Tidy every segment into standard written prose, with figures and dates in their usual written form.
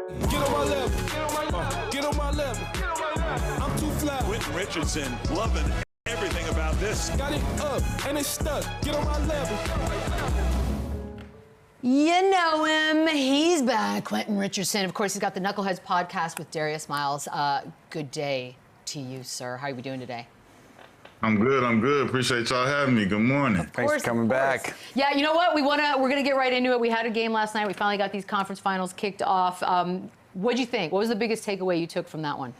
Get on my level. Get on my level. I'm too fly. Quentin Richardson loving everything about this. Got it up and it's stuck. Get on my level. You know him. He's back. Quentin Richardson. Of course, he's got the Knuckleheads podcast with Darius Miles. Good day to you, sir. How are we doing today? I'm good. I'm good. Appreciate y'all having me. Good morning. Thanks for coming back. Yeah, you know what? We're gonna get right into it. We had a game last night. We finally got these conference finals kicked off. What'd you think? What was the biggest takeaway you took from that one?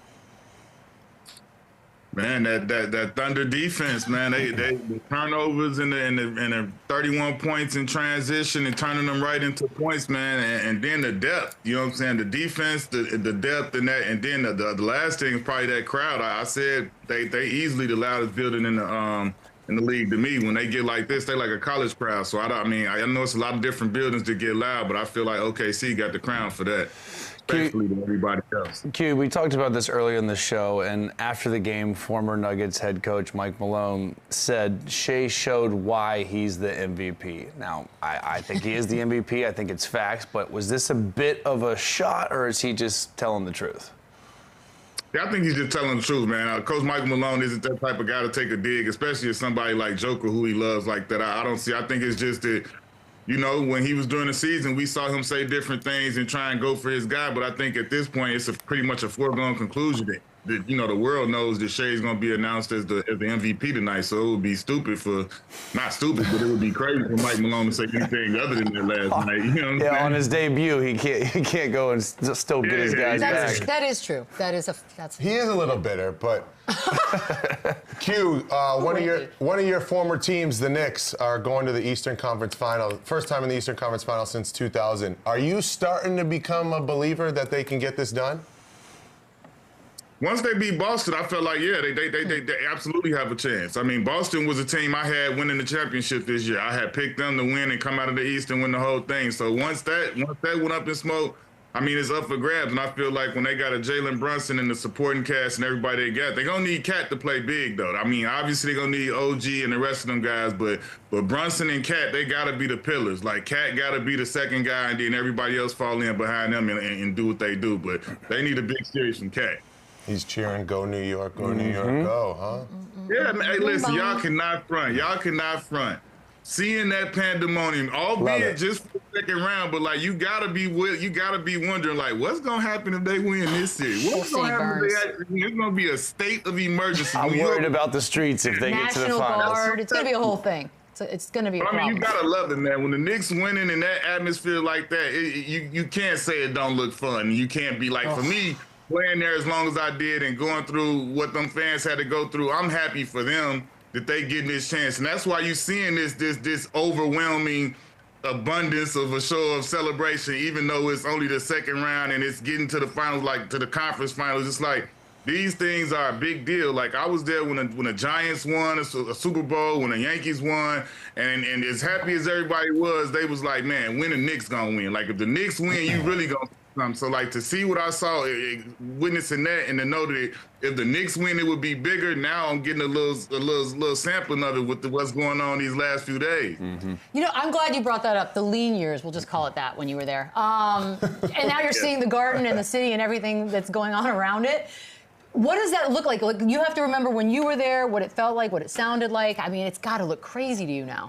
Man, that Thunder defense, man. The turnovers and the 31 points in transition and turning them right into points, man. And then the depth. You know what I'm saying? The defense, the depth, and that. And then the last thing is probably that crowd. I said they easily the loudest building in the league to me. When they get like this, they like a college crowd. So I know it's a lot of different buildings that get loud, but I feel like OKC got the crown for that. Especially to everybody else. Q, we talked about this earlier in the show, and after the game, former Nuggets head coach Mike Malone said Shea showed why he's the MVP. Now, I think he is the MVP. I think it's facts, but was this a bit of a shot, or is he just telling the truth? Yeah, I think he's just telling the truth, man. Coach Mike Malone isn't that type of guy to take a dig, especially if somebody like Joker, who he loves like that. I don't see. I think it's just that, you know, when he was during the season, we saw him say different things and try and go for his guy. But I think at this point, it's pretty much a foregone conclusion that you know, the world knows that Shea's going to be announced as the MVP tonight. So it would be stupid not stupid, but it would be crazy for Mike Malone to say anything other than that last night. You know what I'm saying? On his debut, he can't go and still get his guys back. That is true. He is a little bitter, but Q, one of your former teams, the Knicks, are going to the Eastern Conference Final. First time in the Eastern Conference Final since 2000. Are you starting to become a believer that they can get this done? Once they beat Boston, I felt like, yeah, they absolutely have a chance. I mean, Boston was a team I had winning the championship this year. I had picked them to win and come out of the East and win the whole thing. So once that went up in smoke, I mean, it's up for grabs. And I feel like when they got a Jalen Brunson and the supporting cast and everybody they got, they're going to need Cat to play big, though. I mean, obviously they're going to need OG and the rest of them guys, but Brunson and Cat, they got to be the pillars. Like, Cat got to be the second guy, and then everybody else fall in behind them and do what they do. But they need a big series from Cat. He's cheering, go New York, go New York, go, huh? Yeah, man, hey, listen, y'all cannot front. Y'all cannot front. Seeing that pandemonium, albeit just for the second round, but like you gotta be wondering like what's gonna happen if they win this series? What's gonna happen if they? It's gonna be a state of emergency. I'm worried about the streets if they get to the finals. National Guard. It's gonna be a whole thing. It's gonna be a problem. I mean, you gotta love it, man. When the Knicks winning in that atmosphere like that, you can't say it don't look fun. You can't be like, for me, playing there as long as I did and going through what them fans had to go through, I'm happy for them that they getting this chance. And that's why you're seeing this overwhelming abundance of a show of celebration, even though it's only the second round and it's getting to the finals, like to the conference finals. It's like, these things are a big deal. Like, I was there when the Giants won a Super Bowl, when the Yankees won, and as happy as everybody was, they was like, man, when the Knicks gonna win? Like, if the Knicks win, you really gonna so like to see what I saw, witnessing that, and to know that if the Knicks win, it would be bigger. Now I'm getting a little sampling of it with what's going on these last few days. You know, I'm glad you brought that up. The lean years, we'll just call it that, when you were there. And now you're seeing the Garden and the city and everything that's going on around it. What does that look like? Like, you have to remember when you were there, what it felt like, what it sounded like. I mean, it's got to look crazy to you now.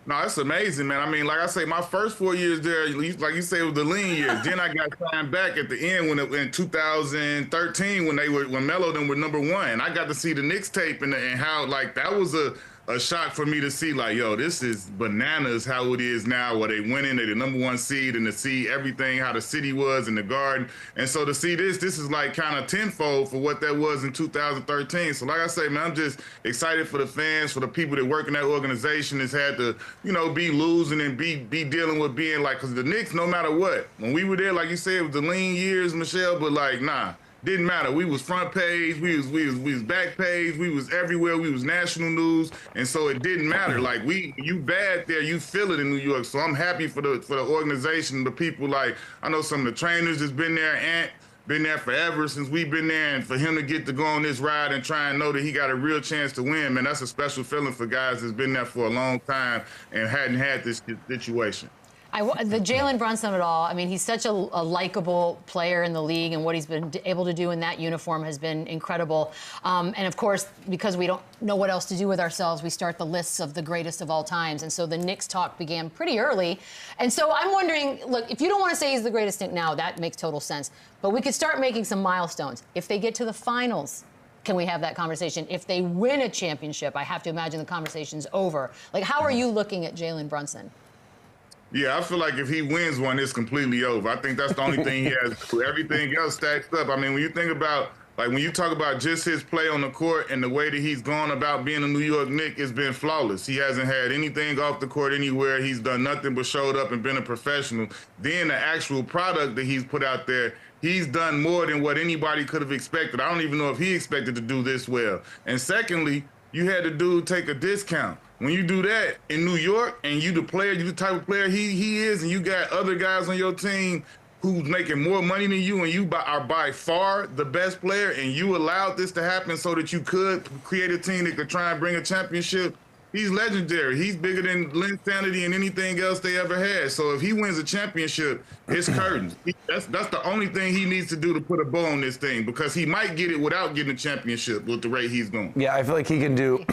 No, it's amazing, man. I mean, like I say, my first 4 years there, like you say, it was the lean years. Then I got signed back at the end in 2013 when Melo them were #1. And I got to see the Knicks tape and how, like, that was a shock for me to see, like, yo, this is bananas how it is now, where they went in, they're the #1 seed, and to see everything, how the city was in the Garden. And so to see this is like kind of tenfold for what that was in 2013. So like I say, man, I'm just excited for the fans, for the people that work in that organization that's had to, you know, be losing and be dealing with being like, because the Knicks, no matter what, when we were there, like you said, it was the lean years, Michelle, but like, nah. Didn't matter. We was front page, we was back page, we was everywhere, we was national news, and so it didn't matter. Like, you bad there, you feel it in New York. So I'm happy for the organization, the people. Like, I know some of the trainers that's been there, Ant, been there forever since we've been there, and for him to get to go on this ride and try and know that he got a real chance to win, man, that's a special feeling for guys that's been there for a long time and hadn't had this situation. The Jalen Brunson at all, I mean, he's such a likable player in the league, and what he's been able to do in that uniform has been incredible. And of course, because we don't know what else to do with ourselves, we start the lists of the greatest of all times. And so the Knicks talk began pretty early. And so I'm wondering, look, if you don't want to say he's the greatest Knick now, that makes total sense. But we could start making some milestones. If they get to the finals, can we have that conversation? If they win a championship, I have to imagine the conversation's over. Like, how are you looking at Jalen Brunson? Yeah, I feel like if he wins one, it's completely over. I think that's the only thing he has to do. Everything else stacks up. I mean, when you think about, like, when you talk about just his play on the court and the way that he's gone about being a New York Knick, it's been flawless. He hasn't had anything off the court anywhere. He's done nothing but showed up and been a professional. Then the actual product that he's put out there, he's done more than what anybody could have expected. I don't even know if he expected to do this well. And secondly, you had the dude take a discount. When you do that in New York and you the player, you the type of player he is, and you got other guys on your team who's making more money than you, and you are by far the best player, and you allowed this to happen so that you could create a team that could try and bring a championship, he's legendary. He's bigger than Lynn Sanity and anything else they ever had. So if he wins a championship, it's curtains. That's the only thing he needs to do to put a bow on this thing, because he might get it without getting a championship with the rate he's going. Yeah, I feel like he can do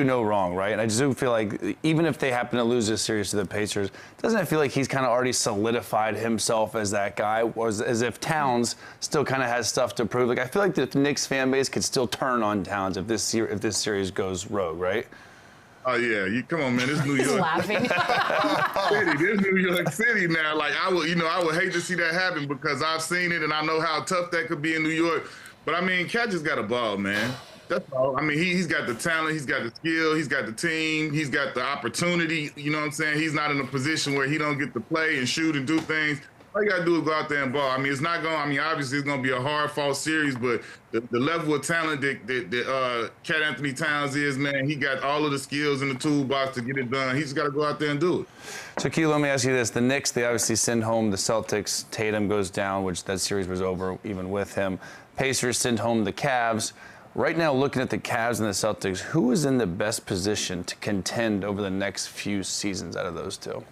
no wrong, right? And I just do feel like even if they happen to lose this series to the Pacers, doesn't it feel like he's kind of already solidified himself as that guy, or as if Towns still kind of has stuff to prove? Like, I feel like the Knicks fan base could still turn on Towns if this series goes rogue, right? Oh yeah, come on, man. This New York He's laughing. City. This New York City now. Like I would hate to see that happen, because I've seen it and I know how tough that could be in New York. But I mean, Cat just got a ball, man. That's all. I mean, he's got the talent, he's got the skill, he's got the team, he's got the opportunity. You know what I'm saying? He's not in a position where he don't get to play and shoot and do things. All you got to do is go out there and ball. I mean, it's not going. I mean, obviously it's going to be a hard-fought series, but the level of talent that Cat Anthony Towns is, man, he got all of the skills in the toolbox to get it done. He's got to go out there and do it. So, Q, let me ask you this. The Knicks, they obviously send home the Celtics. Tatum goes down, which that series was over even with him. Pacers send home the Cavs. Right now, looking at the Cavs and the Celtics, who is in the best position to contend over the next few seasons out of those two?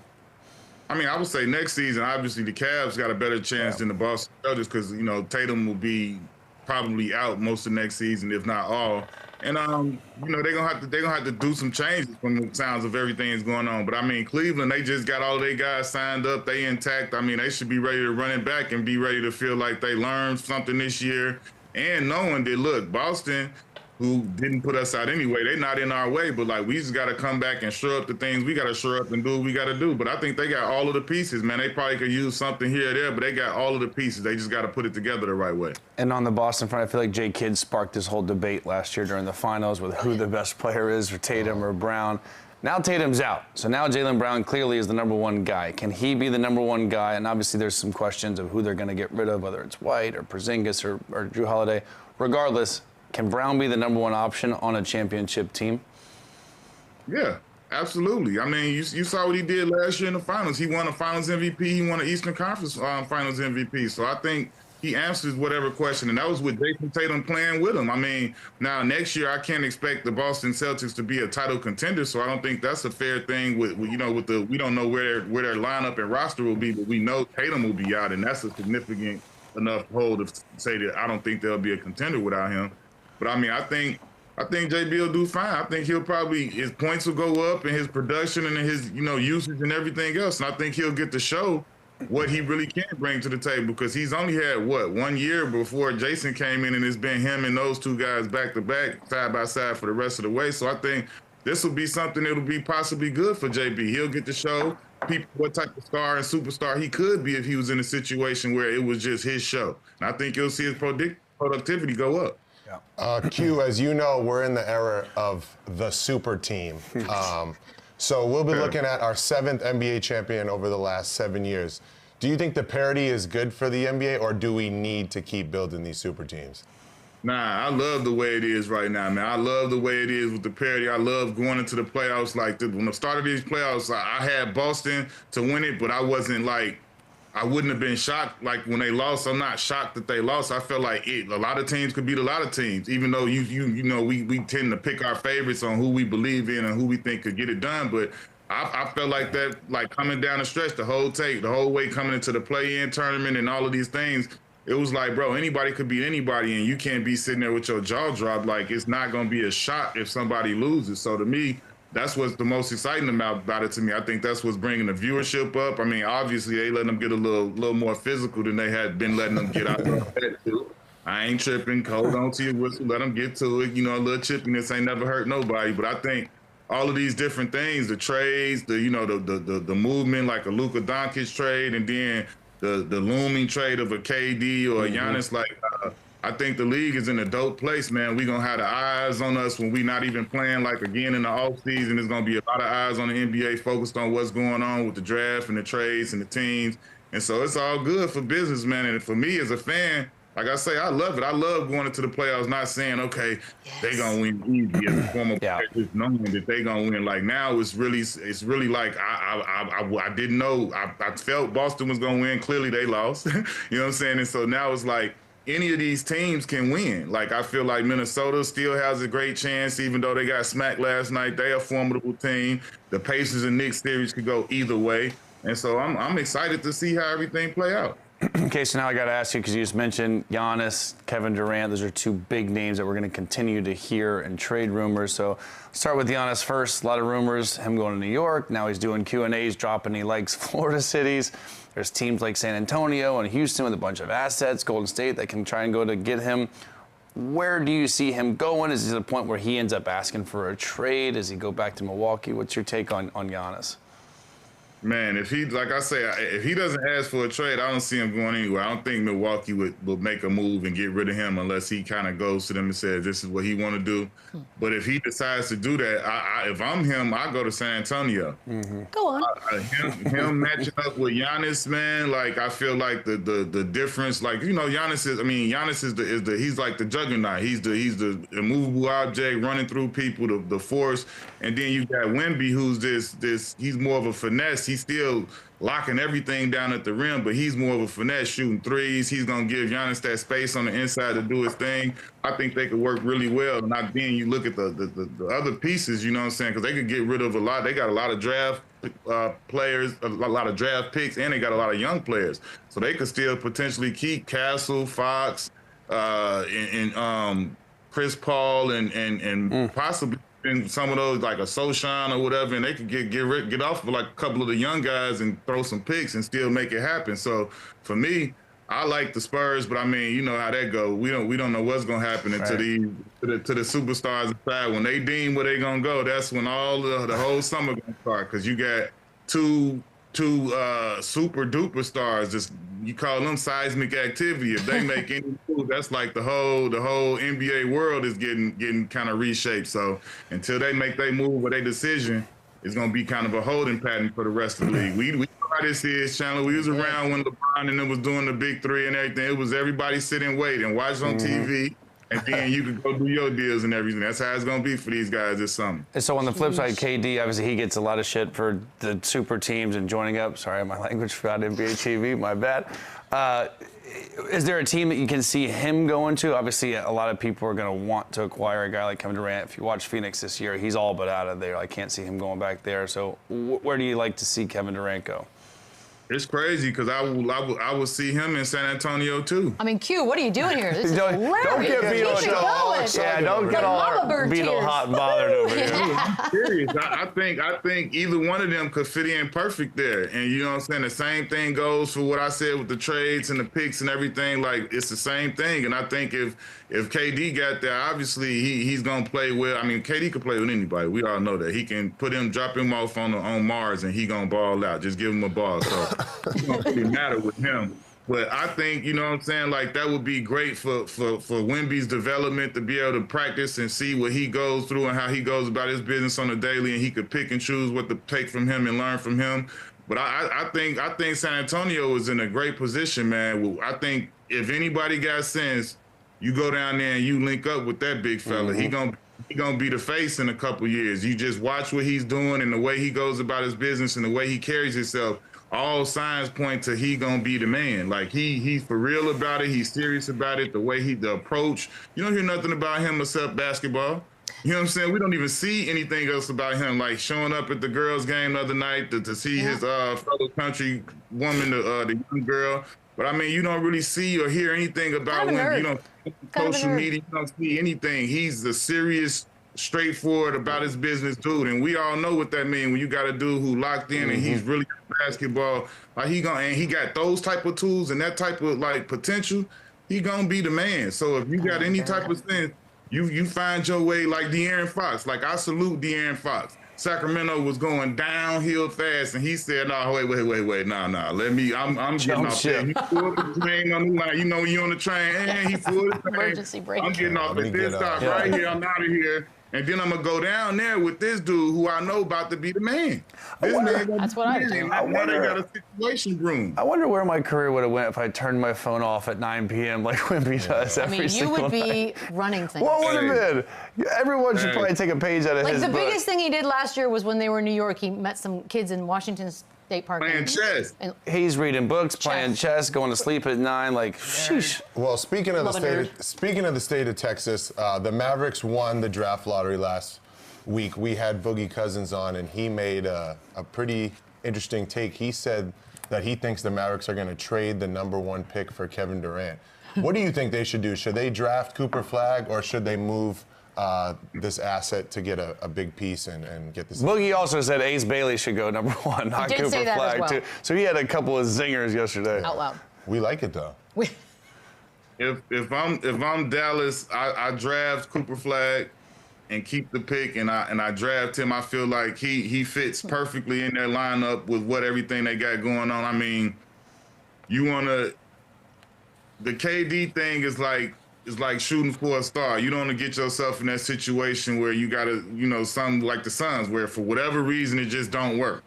I mean, I would say next season, obviously, the Cavs got a better chance than the Boston Celtics, because, you know, Tatum will be probably out most of next season, if not all. And, you know, they're gonna have to do some changes from the sounds of everything that's going on. But, I mean, Cleveland, they just got all their guys signed up. They intact. I mean, they should be ready to run it back and be ready to feel like they learned something this year. And knowing that, look, Boston, who didn't put us out anyway, they're not in our way, but like we just got to come back and shore up the things we got to shore up and do what we got to do. But I think they got all of the pieces, man. They probably could use something here or there, but they got all of the pieces. They just got to put it together the right way. And on the Boston front, I feel like Jay Kidd sparked this whole debate last year during the finals with who the best player is, for Tatum or Brown. Now Tatum's out, so now Jaylen Brown clearly is the #1 guy. Can he be the #1 guy? And obviously there's some questions of who they're going to get rid of, whether it's White or Porzingis or Drew Holiday. Regardless, can Brown be the #1 option on a championship team? Yeah, absolutely. I mean, you saw what he did last year in the finals. He won a Finals MVP. He won an Eastern Conference Finals MVP. So I think he answers whatever question, and that was with Jason Tatum playing with him. I mean, now next year I can't expect the Boston Celtics to be a title contender, so I don't think that's a fair thing. We don't know where their lineup and roster will be, but we know Tatum will be out, and that's a significant enough hold to say that I don't think they'll be a contender without him. But I mean, I think JB will do fine. I think his points will go up, and his production and his usage and everything else, and I think he'll get to show what he really can bring to the table, because he's only had, 1 year before Jason came in, and it's been him and those two guys back to back, side by side for the rest of the way. So I think this will be something that will be possibly good for JB. He'll get to show people what type of star and superstar he could be if he was in a situation where it was just his show. And I think you'll see his productivity go up. Q, as you know, we're in the era of the super team. So we'll be looking at our 7th NBA champion over the last 7 years. Do you think the parity is good for the NBA, or do we need to keep building these super teams? Nah, I love the way it is right now, man. I love the way it is with the parity. I love going into the playoffs like this. When I started these playoffs, I had Boston to win it, but I wasn't like, I wouldn't have been shocked like when they lost. I'm not shocked that they lost. I felt like a lot of teams could beat a lot of teams, even though we tend to pick our favorites on who we believe in and who we think could get it done. But I felt like that, like coming down the stretch, the whole way coming into the play-in tournament and all of these things. It was like, bro, anybody could beat anybody, and you can't be sitting there with your jaw dropped. Like, it's not going to be a shock if somebody loses. So to me, that's what's the most exciting about it to me. I think that's what's bringing the viewership up. I mean, obviously, they letting them get a little more physical than they had been letting them get out there. I ain't tripping. Hold on to your whistle. Let them get to it. You know, a little chippiness ain't never hurt nobody. But I think all of these different things, the trades, the movement, like a Luka Doncic trade, and then the looming trade of a KD or a Giannis, like I think the league is in a dope place, man. We're going to have the eyes on us when we're not even playing, like, again, in the offseason. There's going to be a lot of eyes on the NBA focused on what's going on with the draft and the trades and the teams. And so it's all good for business, man. And for me as a fan, like I say, I love it. I love going into the playoffs, not saying, okay, they going to win easy as a former player, just knowing that they going to win. Like, now it's really like I didn't know. I felt Boston was going to win. Clearly they lost. You know what I'm saying? And so now it's like, any of these teams can win. Like, I feel like Minnesota still has a great chance, even though they got smacked last night. They're a formidable team. The Pacers and Knicks series could go either way. And so I'm excited to see how everything play out. Okay, so now I got to ask you, because you just mentioned Giannis, Kevin Durant. Those are two big names that we're going to continue to hear in trade rumors. So start with Giannis first. A lot of rumors, him going to New York. Now he's doing Q&As, dropping he likes Florida cities. There's teams like San Antonio and Houston with a bunch of assets, Golden State, that can try and go to get him. Where do you see him going? Is it a point where he ends up asking for a trade? Does he go back to Milwaukee? What's your take on Giannis? Man, if he, like I say, if he doesn't ask for a trade, I don't see him going anywhere. I don't think Milwaukee will make a move and get rid of him unless he kind of goes to them and says this is what he want to do. But if he decides to do that, if I'm him, I go to San Antonio. Go on. Him matching up with Giannis, man. Like, I feel like the difference, like, you know, Giannis is he's like the juggernaut. He's the immovable object running through people, the force. And then you got Wemby, who's this. He's more of a finesse. He's still locking everything down at the rim, but he's more of a finesse, shooting threes. He's going to give Giannis that space on the inside to do his thing. I think they could work really well. And then you look at the other pieces, you know what I'm saying, because they could get rid of a lot. They got a lot of draft players, a lot of draft picks, and they got a lot of young players. So they could still potentially keep Castle, Fox, and Chris Paul, and possibly in some of those, like a Sochan or whatever, and they could get off of like a couple of the young guys and throw some picks and still make it happen. So for me, I like the Spurs, but I mean, you know how that go. We don't know what's gonna happen until to the superstars decide. When they deem where they gonna go, that's when all the whole summer gonna start. Because you got two super duper stars. Just, you call them seismic activity. If they make any move, that's like the whole NBA world is getting kind of reshaped. So until they make their move or their decision, it's gonna be kind of a holding pattern for the rest of the league. We know how this is, Chandler. We was around when LeBron and them was doing the big three and everything. It was everybody sit and wait and watch on TV. And then you could go do your deals and everything. That's how it's going to be for these guys this summer. And so on the flip side, KD, obviously he gets a lot of shit for the super teams and joining up. Sorry, my language forgot NBA TV, my bad. Is there a team that you can see him going to? Obviously, a lot of people are going to want to acquire a guy like Kevin Durant. If you watch Phoenix this year, he's all but out of there. I can't see him going back there. So where do you like to see Kevin Durant go? It's crazy because I would see him in San Antonio too. I mean, Q, what are you doing here? This is hilarious. Don't get Beadle going. Don't get all Beadle hot and bothered over here. I'm serious. I think either one of them could fit in perfect there. And you know what I'm saying? The same thing goes for what I said with the trades and the picks and everything. Like, it's the same thing. And I think if KD got there, obviously he's gonna play well. I mean, KD could play with anybody. We all know that. He can drop him off on Mars and he gonna ball out. Just give him a ball. So it don't really matter with him. But I think, you know what I'm saying, like, that would be great for Wemby's development, to be able to practice and see what he goes through and how he goes about his business on a daily, and he could pick and choose what to take from him and learn from him. But I think San Antonio is in a great position, man. I think if anybody got sense, you go down there and you link up with that big fella. He gonna be the face in a couple years. You just watch what he's doing and the way he goes about his business and the way he carries himself. All signs point to he gonna be the man. Like, he's for real about it. He's serious about it. The way the approach. You don't hear nothing about him except basketball. You know what I'm saying? We don't even see anything else about him, like showing up at the girls' game the other night to see his fellow country woman, the young girl. But I mean, you don't really see or hear anything about him. You don't social media, you don't see anything. He's the serious, straightforward about his business dude, and we all know what that means when you got a dude who locked in and he's really basketball. Like he got those type of tools and that type of like potential. He gonna be the man. So if you got any type of sense, you find your way like De'Aaron Fox. Like I salute De'Aaron Fox. Sacramento was going downhill fast, and he said, "No, wait, nah. Let me. I'm getting off there. He pulled the train on the line. You know, you on the train, and he pulled the train. Emergency brake. I'm getting off at this stop right here. I'm out of here." And then I'm gonna go down there with this dude who I know about to be the man. That's what I do. Now they got a situation room. I wonder where my career would have went if I turned my phone off at 9 p.m. like Wimpy does every single night. You would be running things. What would have been? Everyone should probably take a page out of his book. The biggest thing he did last year was when they were in New York, he met some kids in Washington State Park. Playing chess. He's reading books, playing chess, going to sleep at 9. Like, sheesh. Well, speaking of the state of Texas, the Mavericks won the draft lottery last week. We had Boogie Cousins on, and he made a pretty interesting take. He said that he thinks the Mavericks are going to trade the #1 pick for Kevin Durant. What do you think they should do? Should they draft Cooper Flagg, or should they move this asset to get a big piece and get this? Boogie also said Ace Bailey should go #1, not Cooper Flagg, too. So he had a couple of zingers yesterday. Out loud. We like it, though. If I'm Dallas, I draft Cooper Flagg and keep the pick, and I draft him. I feel like he fits perfectly in their lineup with everything they got going on. I mean, the KD thing is like shooting for a star. You don't want to get yourself in that situation where you gotta, something like the Suns, where for whatever reason it just don't work.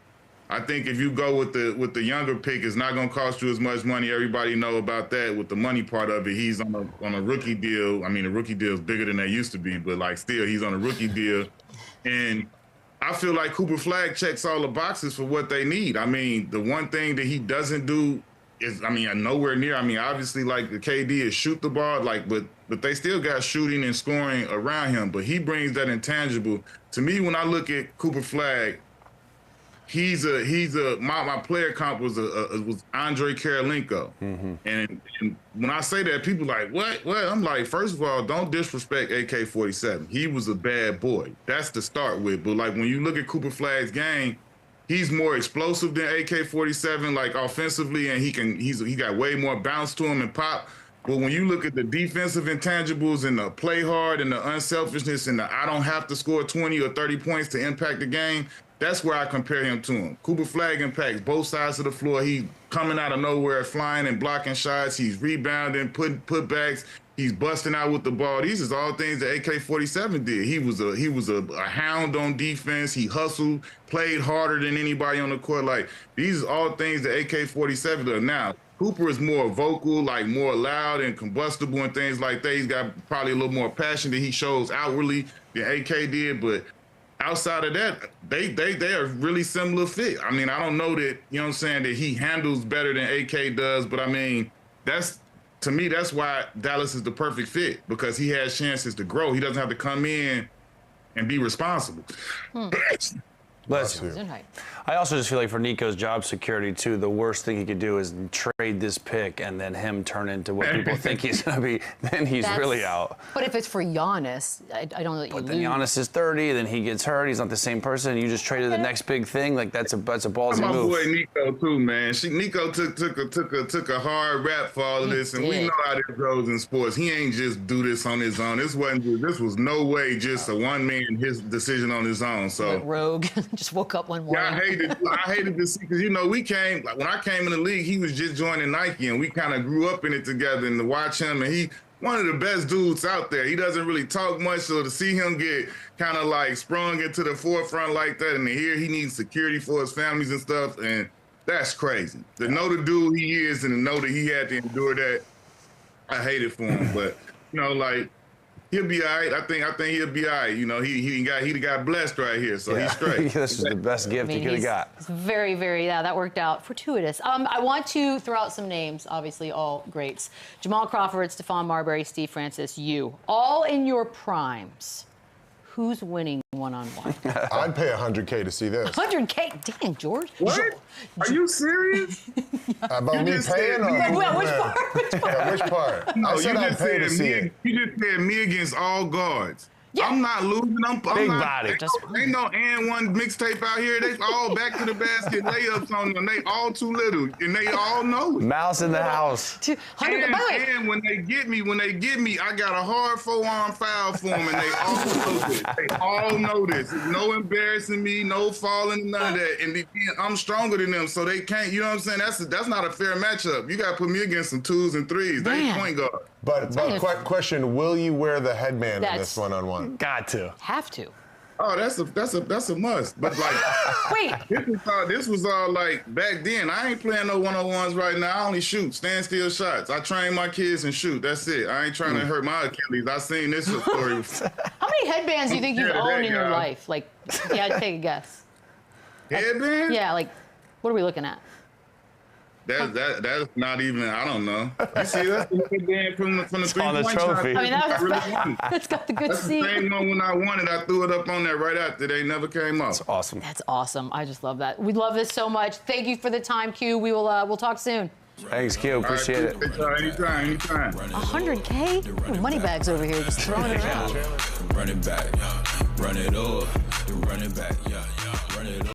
I think if you go with the younger pick, it's not gonna cost you as much money. Everybody know about that with the money part of it. He's on a rookie deal. I mean, the rookie deal is bigger than they used to be, but like still, he's on a rookie deal. And I feel like Cooper Flagg checks all the boxes for what they need. I mean, the one thing that he doesn't do is, nowhere near. Obviously, like the KD is shoot the ball, but they still got shooting and scoring around him. But he brings that intangible. To me, when I look at Cooper Flagg, my player comp was Andre Karolinko. And when I say that, people are like, what? I'm like, first of all, don't disrespect AK-47. He was a bad boy. That's to start with. But like when you look at Cooper Flagg's game, he's more explosive than AK-47, like offensively, and he got way more bounce to him and pop. But when you look at the defensive intangibles and the play hard and the unselfishness and the I don't have to score 20 or 30 points to impact the game, that's where I compare him to him. Cooper Flagg impacts both sides of the floor. He's coming out of nowhere, flying and blocking shots. He's rebounding, putbacks. He's busting out with the ball. These is all things that AK-47 did. He was a hound on defense. He hustled, played harder than anybody on the court. Like, these are all things that AK-47 does. Now, Cooper is more vocal, like more loud and combustible and things like that. He's got probably a little more passion that he shows outwardly than AK did, but outside of that, they are really similar fit. I mean, I don't know that, that he handles better than AK does, but I mean, to me, that's why Dallas is the perfect fit, because he has chances to grow. He doesn't have to come in and be responsible. Bless you. I also just feel like for Nico's job security, too, the worst thing he could do is trade this pick and then him turn into what people think he's going to be. Then he's really out. But if it's for Giannis, I don't know that you lose. Then Giannis is 30, then he gets hurt. He's not the same person. You just traded the next big thing. Like, that's a ballsy move. My boy Nico, too, man. Nico took a hard rap for all of this, and we know how this goes in sports. He ain't just do this on his own. This was no way just a one-man his decision on his own. So rogue. Just woke up one morning. Yeah, I hated to see, because when I came in the league, he was just joining Nike, and we kind of grew up in it together. And to watch him, and he one of the best dudes out there. He doesn't really talk much, so to see him get kind of like sprung into the forefront like that, and to hear he needs security for his families and stuff, and that's crazy. To know the dude he is, and to know that he had to endure that, I hate it for him. But he'll be all right. I think he'll be all right. He got blessed right here, so he's straight. This is the best gift he could have got. It's very, very, that worked out. Fortuitous. I want to throw out some names, obviously all greats. Jamal Crawford, STEPHON Marbury, Steve Francis, you. All in your primes. Who's winning one-on-one? I'd pay $100K to see this. 100K? Dang, George. What? Are you serious? About me just paying said or me. Well, which part? Which part? Yeah, which part? I said I'd pay to see it. You just said me against all guards. Yeah. I'm not losing. I'm Big not, body. Ain't no and one mixtape out here. They all back to the basket layups on them. They all too little, and they all know it. Mouse in the house. 100, by the way, And when they get me, I got a hard forearm foul for them, and they all know this. They all know this. No embarrassing me, no falling, none of that. And I'm stronger than them, so they can't. You know what I'm saying? That's not a fair matchup. You got to put me against some 2s and 3s. They Man. point guard. But question: will you wear the headband in this one-on-one? Got to. have to. Oh, that's a must. But like, Wait. this was all like back then. I ain't playing no one-on-ones right now. I only shoot standstill shots. I train my kids and shoot. That's it. I ain't trying to hurt my Achilles. I seen this story. How many headbands do you think you've Yeah, owned that in your guy. life? Like, yeah, take a guess. Headband? Yeah, like, what are we looking at? That's not even. I don't know. You see, that's the headband from the on the 3-point trophy. shot. I mean, that was really won. it's got the good That's the seat. same one when I won it. I threw it up on there right after. They never came up. It's awesome. That's awesome. I just love that. We love this so much. Thank you for the time, Q. We will we'll talk soon. Thanks, Q. Appreciate it. Anytime. 100K? Money bags over here, just throwing it around. Run it back, run it up, run it back, run it